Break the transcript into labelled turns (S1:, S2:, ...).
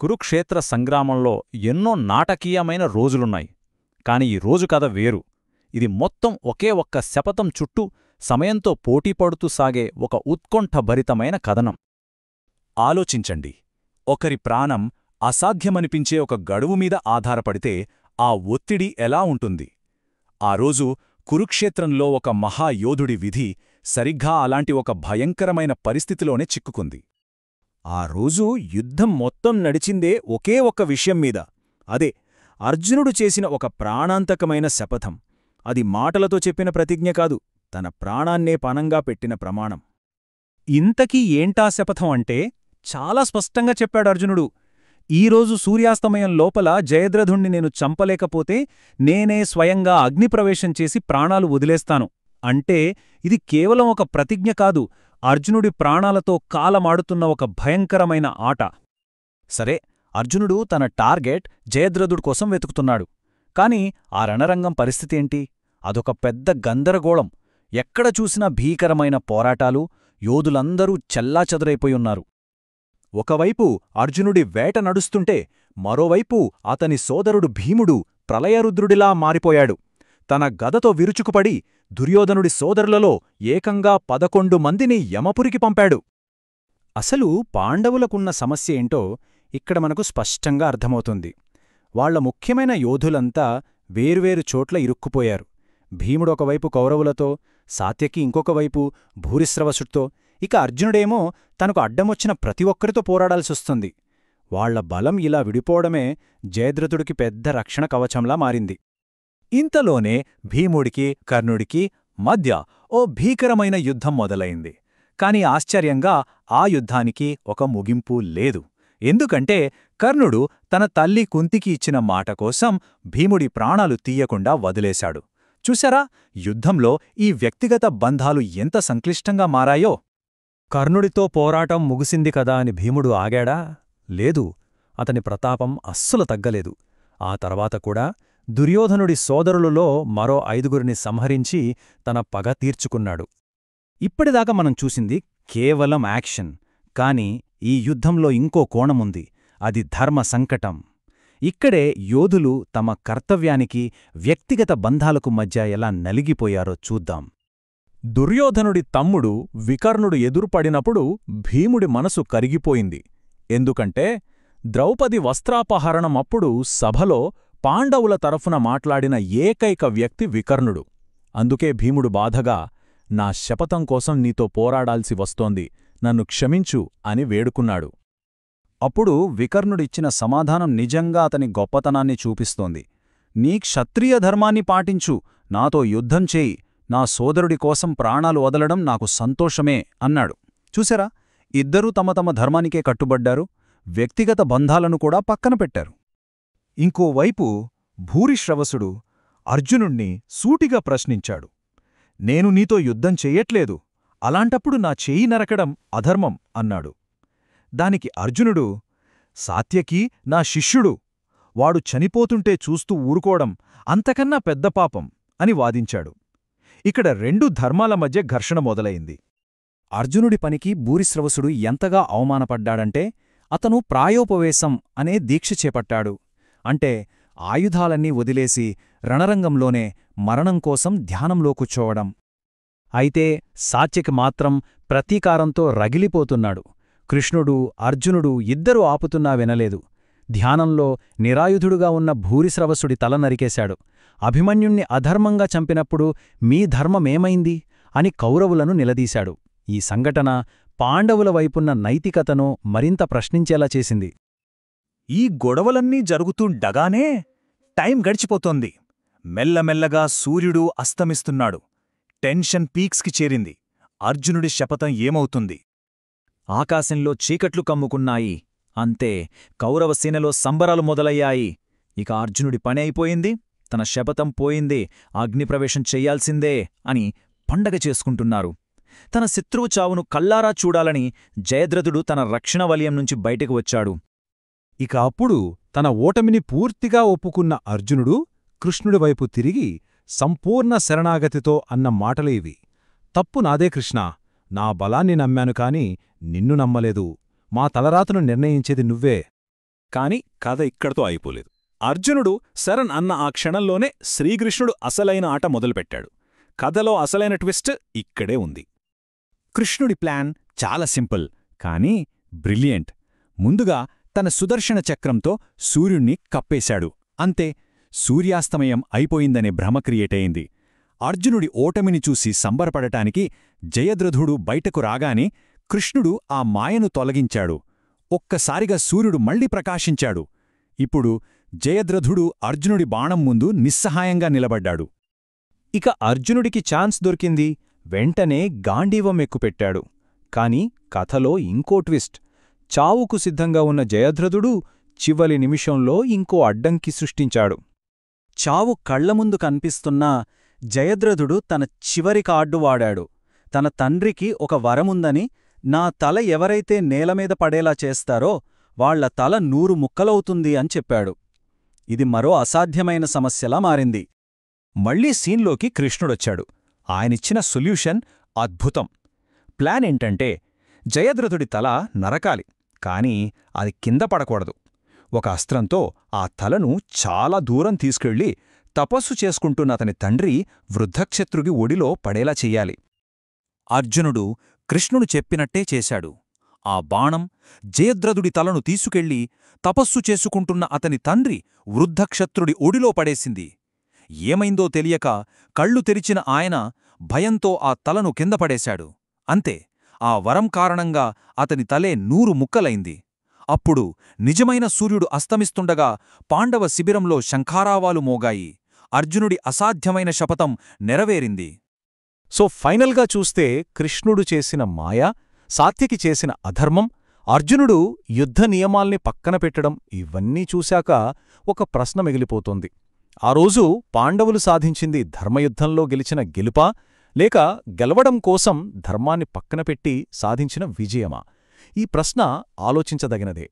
S1: కురుక్షేత్ర సంగ్రామంలో ఎన్నో నాటకీయమైన రోజులున్నాయి. కాని ఈ రోజు కథ వేరు. ఇది మొత్తం ఒకే ఒక్క శపథం చుట్టూ సమయంతో పోటీపడుతూ సాగే ఒక ఉత్కంఠభరితమైన కథనం. ఆలోచించండి, ఒకరి ప్రాణం అసాధ్యమనిపించే ఒక గడువుమీద ఆధారపడితే ఆ ఒత్తిడి ఎలా ఉంటుంది? ఆ రోజు కురుక్షేత్రంలో ఒక మహాయోధుడి విధి సరిగ్గా అలాంటి ఒక భయంకరమైన పరిస్థితిలోనే చిక్కుకుంది.
S2: ఆ రోజు యుద్ధం మొత్తం నడిచిందే ఒకే ఒక్క విషయం మీద. అదే అర్జునుడు చేసిన ఒక ప్రాణాంతకమైన శపథం. అది మాటలతో చెప్పిన ప్రతిజ్ఞ కాదు, తన ప్రాణాన్నే పణంగా పెట్టిన ప్రమాణం. ఇంతకీ ఏంటా శపథం అంటే చాలా స్పష్టంగా చెప్పాడు అర్జునుడు. ఈరోజు సూర్యాస్తమయం లోపల జయద్రథుణ్ణి నేను చంపలేకపోతే నేనే స్వయంగా అగ్నిప్రవేశం చేసి ప్రాణాలు వదిలేస్తాను. అంటే ఇది కేవలం ఒక ప్రతిజ్ఞ కాదు, అర్జునుడి ప్రాణాలతో కాలమాడుతున్న ఒక భయంకరమైన ఆట.
S1: సరే, అర్జునుడు తన టార్గెట్ జయద్రథుడి కోసం వెతుకుతున్నాడు. కాని ఆ రణరంగం పరిస్థితేంటి? అదొక పెద్ద గందరగోళం. ఎక్కడ చూసినా భీకరమైన పోరాటాలు, యోధులందరూ చెల్లాచెదరైపోయున్నారు. ఒకవైపు అర్జునుడి వేట నడుస్తుంటే మరోవైపు అతని సోదరుడు భీముడు ప్రళయరుద్రుడిలా మారిపోయాడు. తన గదతో విరుచుకుపడి దుర్యోధనుడి సోదరులలో ఏకంగా 11 మందిని యమపురికి పంపాడు.
S2: అసలు పాండవులకున్న సమస్య ఏంటో ఇక్కడ మనకు స్పష్టంగా అర్థమవుతుంది. వాళ్ల ముఖ్యమైన యోధులంతా వేర్వేరు చోట్ల ఇరుక్కుపోయారు. భీముడొకవైపు కౌరవులతో, సాత్యకి ఇంకొకవైపు భూరిశ్రవసుడితో, ఇక అర్జునుడేమో తనకు అడ్డమొచ్చిన ప్రతి ఒక్కరితో పోరాడాల్సొస్తుంది. వాళ్ల బలం ఇలా విడిపోవడమే జయద్రథుడికి పెద్ద రక్షణ కవచంలా మారింది.
S1: ఇంతలోనే భీముడికి కర్ణుడికి మధ్య ఓ భీకరమైన యుద్ధం మొదలైంది. కాని ఆశ్చర్యంగా ఆ యుద్ధానికి ఒక ముగింపు లేదు. ఎందుకంటే కర్ణుడు తన తల్లి కుంతికి ఇచ్చిన మాట కోసం భీముడి ప్రాణాలు తీయకుండా వదిలేశాడు. చూశారా, యుద్ధంలో ఈ వ్యక్తిగత బంధాలు ఎంత సంక్లిష్టంగా మారాయో?
S2: కర్ణుడితో పోరాటం ముగిసింది కదా అని భీముడు ఆగాడా? లేదు, అతని ప్రతాపం అస్సలు తగ్గలేదు. ఆ తర్వాత కూడా దుర్యోధనుడి సోదరులలో మరో 5గురిని సంహరించి తన పగ తీర్చుకున్నాడు. ఇప్పటిదాకా మనం చూసింది కేవలం యాక్షన్. కాని ఈ యుద్ధంలో ఇంకో కోణముంది. అది ధర్మ సంకటం. ఇక్కడే యోధులు తమ కర్తవ్యానికి, వ్యక్తిగత బంధాలకు మధ్య ఎలా నలిగిపోయారో చూద్దాం.
S1: దుర్యోధనుడి తమ్ముడు వికర్ణుడు ఎదురుపడినప్పుడు భీముడి మనసు కరిగిపోయింది. ఎందుకంటే ద్రౌపది వస్త్రాపహరణమప్పుడు సభలో పాండవుల తరఫున మాట్లాడిన ఏకైక వ్యక్తి వికర్ణుడు. అందుకే భీముడు బాధగా, నా శపథం కోసం నీతో పోరాడాల్సి వస్తోంది, నన్ను క్షమించు అని వేడుకున్నాడు.
S2: అప్పుడు వికర్ణుడిచ్చిన సమాధానం నిజంగా అతని గొప్పతనాన్ని చూపిస్తోంది. నీ క్షత్రియ ధర్మాన్ని పాటించు, నాతో యుద్ధం చేయి, నా సోదరుడి కోసం ప్రాణాలు వదలడం నాకు సంతోషమే అన్నాడు. చూసారా, ఇద్దరూ తమ తమ ధర్మానికే కట్టుబడ్డారు. వ్యక్తిగత బంధాలను కూడా పక్కన పెట్టారు. ఇంకోవైపు భూరిశ్రవసుడు అర్జునుణ్ణి సూటిగా ప్రశ్నించాడు. నేను నీతో యుద్ధం చెయ్యట్లేదు, అలాంటప్పుడు నా చేయి నరకడం అధర్మం అన్నాడు. దానికి అర్జునుడు, సాత్యకి నా శిష్యుడు, వాడు చనిపోతుంటే చూస్తూ ఊరుకోవడం అంతకన్నా పెద్ద పాపం అని వాదించాడు. ఇక్కడ 2 ధర్మాల మధ్య ఘర్షణ మొదలైంది. అర్జునుడి పనికి భూరిశ్రవసుడు ఎంతగా అవమానపడ్డాడంటే అతను ప్రాయోపవేశం అనే దీక్ష చేపట్టాడు. అంటే ఆయుధాలన్నీ వదిలేసి రణరంగంలోనే మరణం కోసం ధ్యానంలో కూర్చోవడం. అయితే సాత్యకి మాత్రం ప్రతీకారంతో రగిలిపోతున్నాడు. కృష్ణుడు, అర్జునుడు ఇద్దరూ ఆపుతున్నా వినలేదు. ధ్యానంలో నిరాయుధుడుగా ఉన్న భూరిశ్రవసుడి తల నరికేశాడు. అభిమన్యుణ్ణి అధర్మంగా చంపినప్పుడు మీ ధర్మమేమైంది అని కౌరవులను నిలదీశాడు. ఈ సంఘటన పాండవుల వైపున్న నైతికతను మరింత ప్రశ్నించేలా చేసింది.
S1: ఈ గొడవలన్నీ జరుగుతుండగానే టైం గడిచిపోతోంది. మెల్లమెల్లగా సూర్యుడు అస్తమిస్తున్నాడు. టెన్షన్ పీక్స్కి చేరింది. అర్జునుడి శపథం ఏమవుతుంది? ఆకాశంలో చీకట్లు కమ్ముకున్నాయి. అంతే, కౌరవసేనలో సంబరాలు మొదలయ్యాయి. ఇక అర్జునుడి పని అయిపోయింది, తన శపథం పోయింది, అగ్నిప్రవేశం చెయ్యాల్సిందే అని పండగ చేసుకుంటున్నారు. తన శత్రువు చావును కల్లారా చూడాలని జయద్రథుడు తన రక్షణ వలయం నుంచి బయటకు వచ్చాడు.
S2: ఇక అప్పుడు తన ఓటమిని పూర్తిగా ఒప్పుకున్న అర్జునుడు కృష్ణుడివైపు తిరిగి సంపూర్ణ శరణాగతితో అన్న మాటలు ఇవి. తప్పు నాదే కృష్ణా, నా బలాన్ని నమ్మాను కాని నిన్ను నమ్మలేదు. మా తలరాతను నిర్ణయించేది నువ్వే.
S3: కాని కథ ఇక్కడితో అయిపోలేదు. అర్జునుడు శరణ్ అన్న ఆ క్షణంలోనే శ్రీకృష్ణుడు అసలైన ఆట మొదలుపెట్టాడు. కథలో అసలైన ట్విస్ట్ ఇక్కడే ఉంది.
S1: కృష్ణుడి ప్లాన్ చాలా సింపుల్ కానీ బ్రిలియంట్. ముందుగా తన సుదర్శన చక్రంతో సూర్యుణ్ణి కప్పేశాడు. అంతే, సూర్యాస్తమయం అయిపోయిందనే భ్రమ క్రియేటయింది. అర్జునుడి ఓటమిని చూసి సంబరపడటానికి జయద్రథుడు బయటకు రాగానే కృష్ణుడు ఆ మాయను తొలగించాడు. ఒక్కసారిగా సూర్యుడు మళ్లీ ప్రకాశించాడు. ఇప్పుడు జయద్రథుడు అర్జునుడి బాణం ముందు నిస్సహాయంగా నిలబడ్డాడు.
S2: ఇక అర్జునుడికి ఛాన్స్ దొరికింది. వెంటనే గాండీవం ఎక్కుపెట్టాడు. కాని కథలో ఇంకో ట్విస్ట్. చావుకు సిద్ధంగా ఉన్న జయద్రథుడు చివరి నిమిషంలో ఇంకో అడ్డంకి సృష్టించాడు. చావు కళ్లముందు కనిపిస్తున్నా జయద్రథుడు తన చివరి కార్డు వాడాడు. తన తండ్రికి ఒక వరముందని, నా తల ఎవరైతే నేలమీద పడేలా చేస్తారో వాళ్ల తల 100 ముక్కలవుతుంది అని చెప్పాడు. ఇది మరో అసాధ్యమైన సమస్యలా మారింది.
S1: మళ్లీ సీన్లోకి కృష్ణుడొచ్చాడు. ఆయనిచ్చిన సొల్యూషన్ అద్భుతం. ప్లాన్ ఏంటంటే జయద్రథుడి తల నరకాలి, కాని అది కింద పడకూడదు. ఒక అస్త్రంతో ఆ తలను చాలా దూరం తీసుకెళ్లి తపస్సు చేసుకుంటున్న అతని తండ్రి వృద్ధక్షత్రుడి ఒడిలో పడేలా చెయ్యాలి. అర్జునుడు కృష్ణుడు చెప్పినట్టే చేశాడు. ఆ బాణం జయద్రథుడి తలను తీసుకెళ్లి తపస్సు చేసుకుంటున్న అతని తండ్రి వృద్ధక్షత్రుడి ఒడిలో పడేసింది. ఏమైందో తెలియక కళ్ళు తెరిచిన ఆయన భయంతో ఆ తలను కింద పడేశాడు. అంతే, ఆ వరం కారణంగా అతని తలే 100 ముక్కలైంది. అప్పుడు నిజమైన సూర్యుడు అస్తమిస్తుండగా పాండవ శిబిరంలో శంఖారావాలు మోగాయి. అర్జునుడి అసాధ్యమైన శపథం నెరవేరింది.
S2: సో ఫైనల్గా చూస్తే కృష్ణుడు చేసిన మాయ, సాత్యకి చేసిన అధర్మం, అర్జునుడు యుద్ధ నియమాల్ని పక్కన పెట్టడం, ఇవన్నీ చూశాక ఒక ప్రశ్న మిగిలిపోతోంది. ఆ రోజు పాండవులు సాధించింది ధర్మయుద్ధంలో గెలిచిన గెలుపా, లేక గెలవడం కోసం ధర్మాన్ని పక్కనపెట్టి సాధించిన విజయమా? ఈ ప్రశ్న ఆలోచించదగినదే.